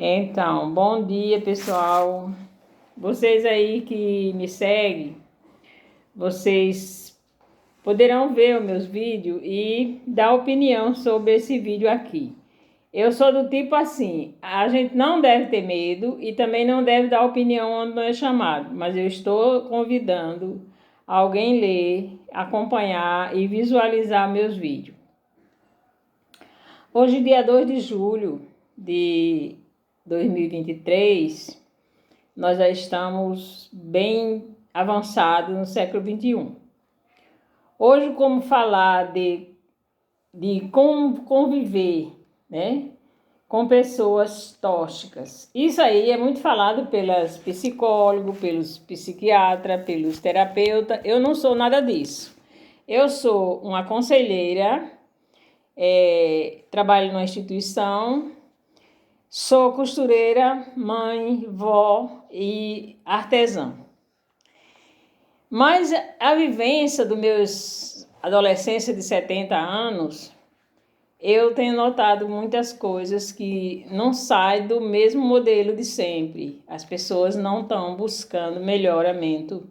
Então, bom dia, pessoal. Vocês aí que me seguem, vocês poderão ver os meus vídeos e dar opinião sobre esse vídeo aqui. Eu sou do tipo assim, a gente não deve ter medo e também não deve dar opinião onde não é chamado, mas eu estou convidando alguém ler, acompanhar e visualizar meus vídeos. Hoje, dia 2 de julho de 2023, nós já estamos bem avançados no século XXI. Hoje, como falar de como conviver, né, com pessoas tóxicas. Isso aí é muito falado pelos psicólogos, pelos psiquiatras, pelos terapeutas. Eu não sou nada disso. Eu sou uma conselheira, trabalho numa instituição, sou costureira, mãe, vó e artesã. Mas a vivência dos meus adolescência de 70 anos, eu tenho notado muitas coisas que não saem do mesmo modelo de sempre. As pessoas não estão buscando melhoramento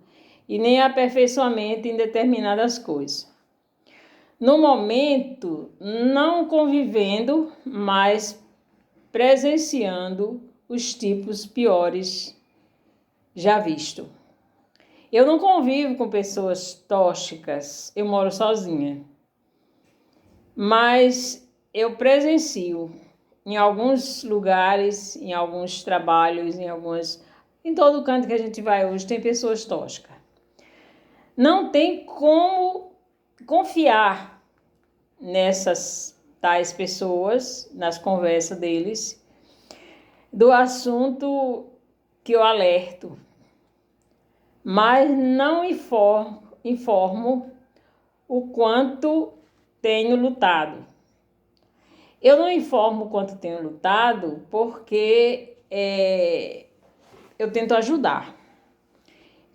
e nem aperfeiçoamento em determinadas coisas. No momento, não convivendo, mas presenciando os tipos piores já vistos. Eu não convivo com pessoas tóxicas, eu moro sozinha. Mas eu presencio em alguns lugares, em alguns trabalhos, em todo canto que a gente vai hoje tem pessoas tóxicas. Não tem como confiar nessas tais pessoas, nas conversas deles, do assunto que eu alerto, mas não informo o quanto tenho lutado. Eu não informo o quanto tenho lutado porque eu tento ajudar,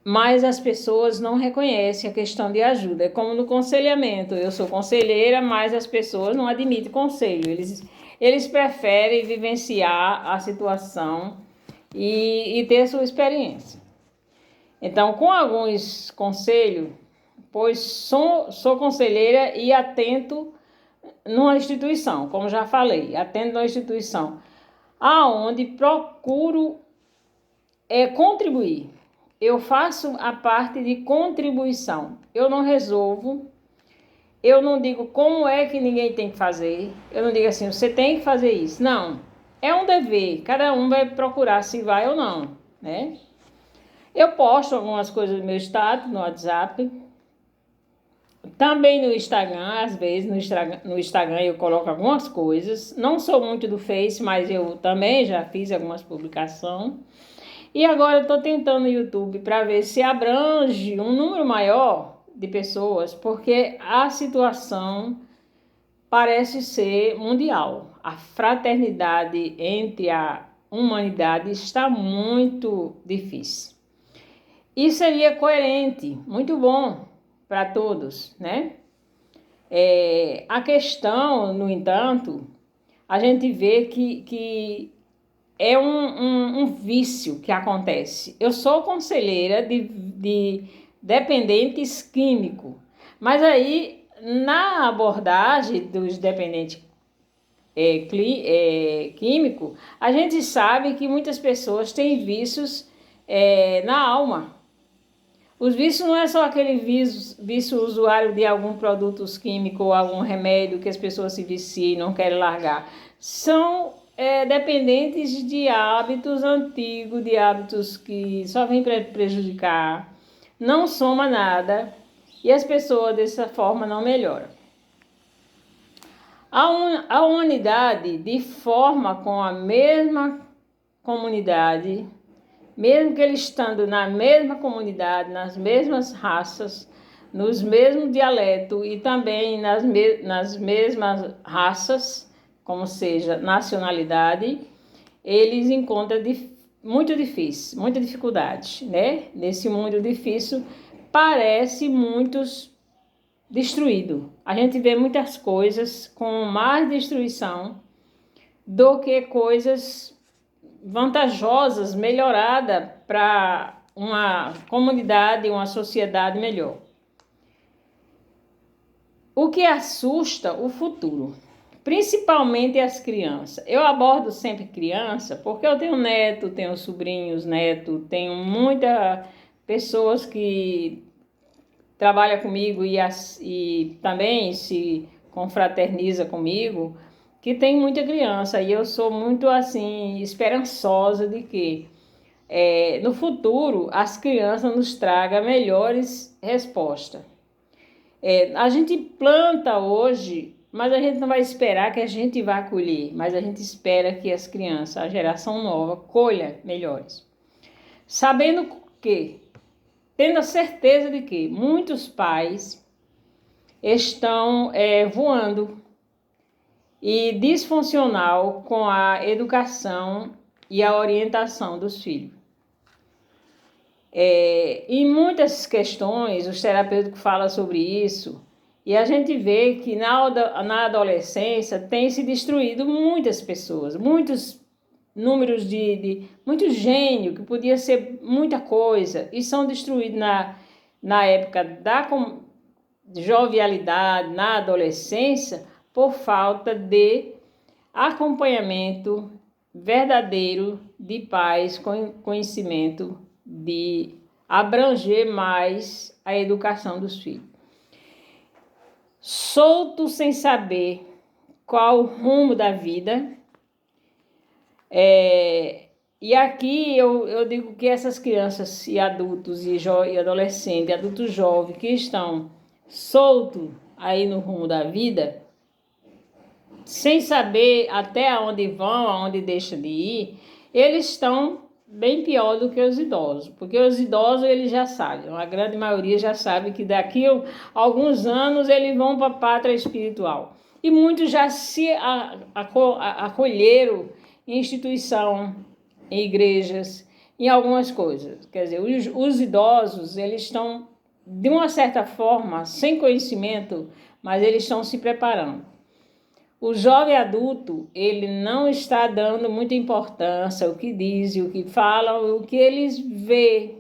mas as pessoas não reconhecem a questão de ajuda. É como no conselhamento, eu sou conselheira, mas as pessoas não admitem conselho, eles preferem vivenciar a situação e ter a sua experiência. Então, com alguns conselhos, pois sou conselheira e atento numa instituição, como já falei, atendo numa instituição, aonde procuro contribuir. Eu faço a parte de contribuição. Eu não resolvo, eu não digo como é que ninguém tem que fazer, eu não digo assim, você tem que fazer isso. Não, é um dever, cada um vai procurar se vai ou não, né? Eu posto algumas coisas no meu status, no WhatsApp, também no Instagram, às vezes no Instagram eu coloco algumas coisas. Não sou muito do Face, mas eu também já fiz algumas publicações. E agora eu estou tentando no YouTube para ver se abrange um número maior de pessoas, porque a situação parece ser mundial. A fraternidade entre a humanidade está muito difícil. E seria coerente, muito bom para todos, né? A questão, no entanto, a gente vê que é um vício que acontece. Eu sou conselheira de dependentes químicos, mas aí na abordagem dos dependentes químicos, a gente sabe que muitas pessoas têm vícios na alma. Os vícios não é só aquele vício usuário de algum produto químico ou algum remédio que as pessoas se viciam e não querem largar. São dependentes de hábitos antigos, de hábitos que só vêm para prejudicar, não soma nada e as pessoas dessa forma não melhoram. A humanidade, de forma com a mesma comunidade, mesmo que eles estando na mesma comunidade, nas mesmas raças, nos mesmos dialetos e também nas mesmas raças, como seja nacionalidade, eles encontram muito difícil, muita dificuldade, né? Nesse mundo difícil, parece muitos destruído. A gente vê muitas coisas com mais destruição do que coisas vantajosas, melhorada para uma comunidade, uma sociedade melhor. O que assusta o futuro, principalmente as crianças. Eu abordo sempre criança porque eu tenho neto, tenho sobrinhos, neto, tenho muitas pessoas que trabalham comigo e também se confraterniza comigo, que tem muita criança. E eu sou muito assim esperançosa de que no futuro as crianças nos tragam melhores respostas. A gente planta hoje, mas a gente não vai esperar que a gente vá colher, mas a gente espera que as crianças, a geração nova, colha melhores. Sabendo que, tendo a certeza de que muitos pais estão voando e disfuncional com a educação e a orientação dos filhos. Em muitas questões, os terapeutas falam sobre isso, e a gente vê que na adolescência tem se destruído muitas pessoas, muitos números muito gênio, que podia ser muita coisa, e são destruídos na época da jovialidade, na adolescência, por falta de acompanhamento verdadeiro de pais com conhecimento de abranger mais a educação dos filhos. Solto sem saber qual o rumo da vida. E aqui eu digo que essas crianças e adultos e adolescentes, adultos jovens que estão soltos aí no rumo da vida, sem saber até onde vão, aonde deixam de ir, eles estão bem pior do que os idosos, porque os idosos eles já sabem, a grande maioria já sabe que daqui a alguns anos eles vão para a pátria espiritual. E muitos já se acolheram em instituição, em igrejas, em algumas coisas. Quer dizer, os idosos eles estão, de uma certa forma, sem conhecimento, mas eles estão se preparando. O jovem adulto, ele não está dando muita importância ao que dizem, o que falam, o que eles vê,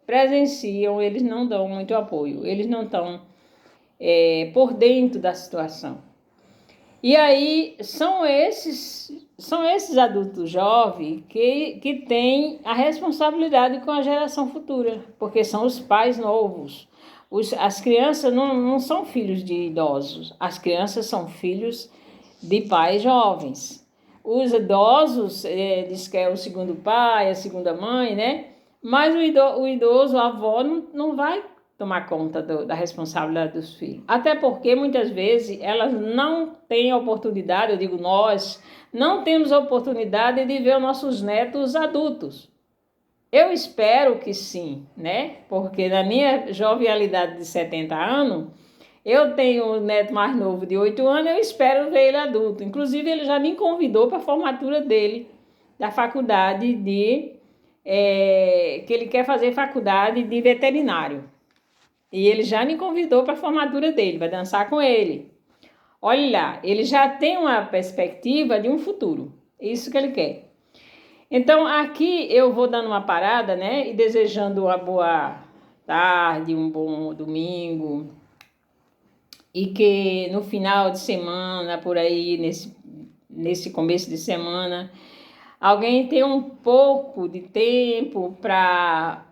presenciam, eles não dão muito apoio, eles não estão por dentro da situação. E aí são esses adultos jovens que têm a responsabilidade com a geração futura, porque são os pais novos. As crianças não são filhos de idosos, as crianças são filhos de pais jovens. Os idosos, diz que é o segundo pai, a segunda mãe, né? Mas o idoso, a avó, não vai tomar conta da responsabilidade dos filhos. Até porque, muitas vezes, elas não têm a oportunidade, eu digo nós, não temos a oportunidade de ver os nossos netos adultos. Eu espero que sim, né? Porque na minha jovialidade de 70 anos, eu tenho um neto mais novo de 8 anos, eu espero ver ele adulto. Inclusive, ele já me convidou para a formatura dele, da faculdade que ele quer fazer faculdade de veterinário. E ele já me convidou para a formatura dele, vai dançar com ele. Olha lá, ele já tem uma perspectiva de um futuro, isso que ele quer. Então, aqui eu vou dando uma parada, né? E desejando uma boa tarde, um bom domingo. E que no final de semana, por aí, nesse começo de semana, alguém tenha um pouco de tempo para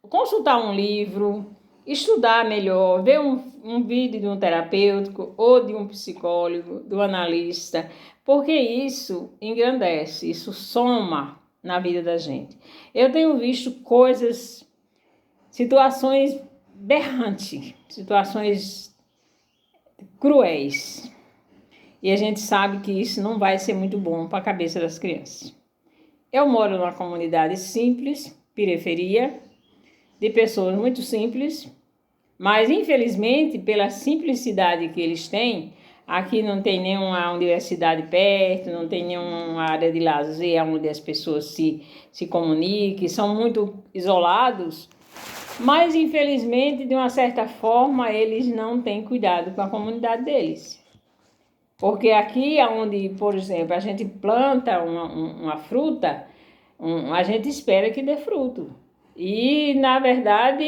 consultar um livro, estudar melhor, ver um vídeo de um terapêutico ou de um psicólogo, do analista, porque isso engrandece, isso soma na vida da gente. Eu tenho visto situações berrantes, situações cruéis, e a gente sabe que isso não vai ser muito bom para a cabeça das crianças. Eu moro numa comunidade simples, periferia, de pessoas muito simples, mas infelizmente, pela simplicidade que eles têm, aqui não tem nenhuma universidade perto, não tem nenhuma área de lazer onde as pessoas se comuniquem, são muito isolados, mas infelizmente, de uma certa forma, eles não têm cuidado com a comunidade deles. Porque aqui onde, por exemplo, a gente planta uma fruta, a gente espera que dê fruto. E, na verdade,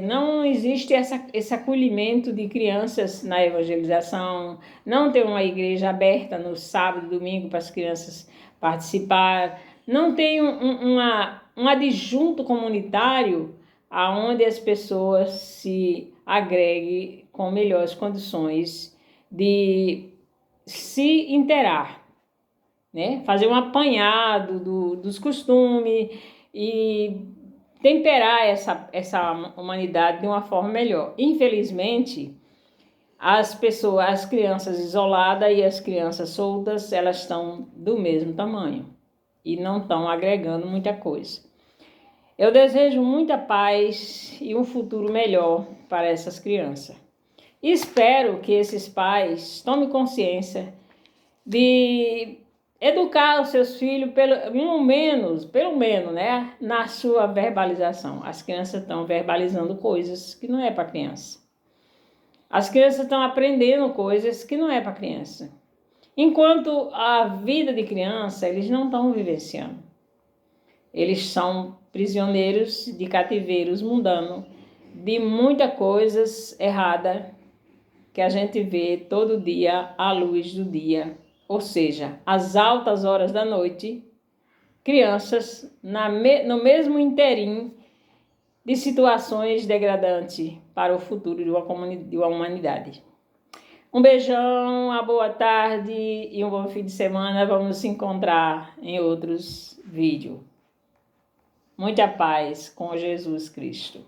não existe esse acolhimento de crianças na evangelização, não tem uma igreja aberta no sábado e domingo para as crianças participar, não tem um adjunto comunitário aonde as pessoas se agreguem com melhores condições de se interar, né? Fazer um apanhado dos costumes e temperar essa humanidade de uma forma melhor. Infelizmente, as crianças isoladas e as crianças soltas, elas estão do mesmo tamanho e não estão agregando muita coisa. Eu desejo muita paz e um futuro melhor para essas crianças. Espero que esses pais tomem consciência de educar os seus filhos pelo menos, né, na sua verbalização. As crianças estão verbalizando coisas que não é para criança. As crianças estão aprendendo coisas que não é para criança. Enquanto a vida de criança, eles não estão vivenciando. Eles são prisioneiros de cativeiros mundanos, de muitas coisas erradas que a gente vê todo dia à luz do dia. Ou seja, às altas horas da noite, crianças no mesmo interim de situações degradantes para o futuro de uma humanidade. Um beijão, uma boa tarde e um bom fim de semana. Vamos nos encontrar em outros vídeos. Muita paz com Jesus Cristo.